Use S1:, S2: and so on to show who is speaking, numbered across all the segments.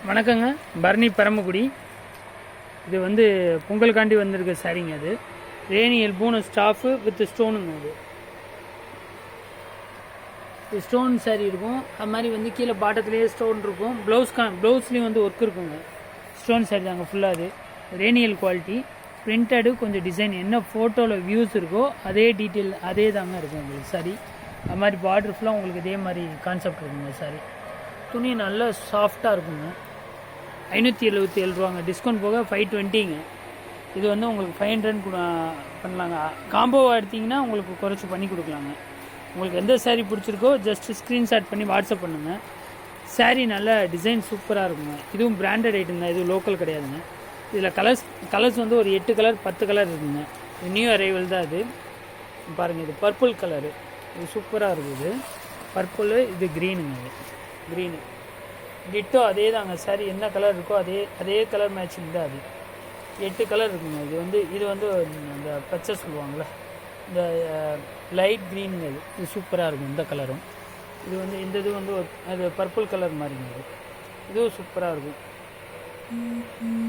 S1: வணக்கங்க. பரணி பரமக்குடி. இது வந்து பொங்கலுக்காண்டி வந்திருக்க சாரிங்க. அது ரேணி எல்போன ஸ்டாஃபு வித் ஸ்டோனுங்க. இது ஸ்டோன் சாரி இருக்கும். அது மாதிரி வந்து கீழே பாட்டத்துலேயே ஸ்டோன் இருக்கும். ப்ளவுஸ்லேயும் வந்து ஒர்க் இருக்குங்க. ஸ்டோன் சாரி தாங்க ஃபுல்லாக. அது ரேனியல் குவாலிட்டி, பிரிண்டடு, கொஞ்சம் டிசைன் என்ன ஃபோட்டோவில் வியூஸ் இருக்கோ அதே டீட்டெயில் அதே தாங்க இருக்கும் உங்களுக்கு சாரி. அது மாதிரி பார்டர் ஃபுல்லாக உங்களுக்கு இதே மாதிரி கான்செப்ட் இருக்குங்க. சாரி துணி நல்லா சாஃப்டாக இருக்குங்க. 577 ரூபாங்க. டிஸ்கவுண்ட் போக 520ங்க. இது வந்து உங்களுக்கு 500 பண்ணலாங்க. காம்போவாக எடுத்திங்கன்னா உங்களுக்கு குறைச்சி பண்ணி கொடுக்கலாங்க. உங்களுக்கு எந்த சாரீ பிடிச்சிருக்கோ ஜஸ்ட் ஸ்க்ரீன்ஷாட் பண்ணி வாட்ஸ்அப் பண்ணுங்கள். சாரீ நல்லா டிசைன் சூப்பராக இருக்குங்க. இதுவும் பிராண்டட் ஐட்டம் தான், இதுவும் லோக்கல் கிடையாதுங்க. இதில் கலர்ஸ் வந்து ஒரு 8 கலர் 10 கலர் இருக்குங்க. இது நியூ அரைவல் தான். இது பாருங்கள், இது பர்பிள் கலரு, இது சூப்பராக இருக்குது. பர்பிள், இது க்ரீனுங்க. இது க்ரீனு டிட்டோ அதே தாங்க. சாரி என்ன கலர் இருக்கோ அதே கலர் மேட்சிங் தான். அது 8 கலர் இருக்குங்க. இது வந்து அந்த பச்சை சொல்லுவாங்கள்ல, இந்த லைட் க்ரீனுங்க. இது சூப்பராக இருக்கும். இந்த கலரும் இந்த இது வந்து அது பர்பிள் கலர் மாதிரிங்க. இதுவும் சூப்பராக இருக்கும்.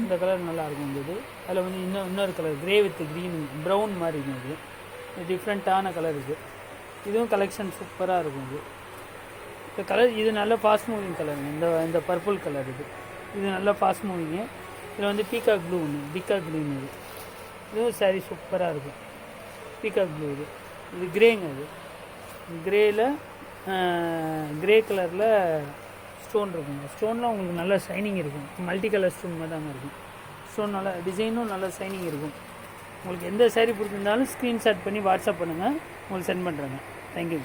S1: இந்த கலர் நல்லாயிருக்கும். இது அதில் வந்து இன்னொரு colour grey with green brown மாதிரிங்க. இது டிஃப்ரெண்ட்டான கலர். இதுவும் கலெக்ஷன் சூப்பராக இருக்கும். இந்த கலர் இது நல்ல ஃபாஸ்ட் மூவிங் கலருங்க. இந்த பர்பிள் கலர் இது நல்ல ஃபாஸ்ட் மூவிங்கு. இதில் வந்து பீகாக் ப்ளூ ஒன்று, பீகாக் க்ரீன். இதுவும் சாரி சூப்பராக இருக்கும். Peacock blue. இது கிரேங்க. கிரேயில் கிரே கலரில் ஸ்டோன் இருக்குங்க. ஸ்டோனில் உங்களுக்கு நல்ல ஷைனிங் இருக்கும். மல்டி கலர் ஸ்டோன் மாதிரி தாங்க இருக்கும். ஸ்டோன் நல்லா டிசைனும் நல்ல ஷைனிங் இருக்கும். உங்களுக்கு எந்த சாரீ பிடிச்சிருந்தாலும் ஸ்க்ரீன்ஷாட் பண்ணி வாட்ஸ்அப் பண்ணுங்கள். உங்களுக்கு சென்ட் பண்ணுறேங்க. தேங்க்யூ.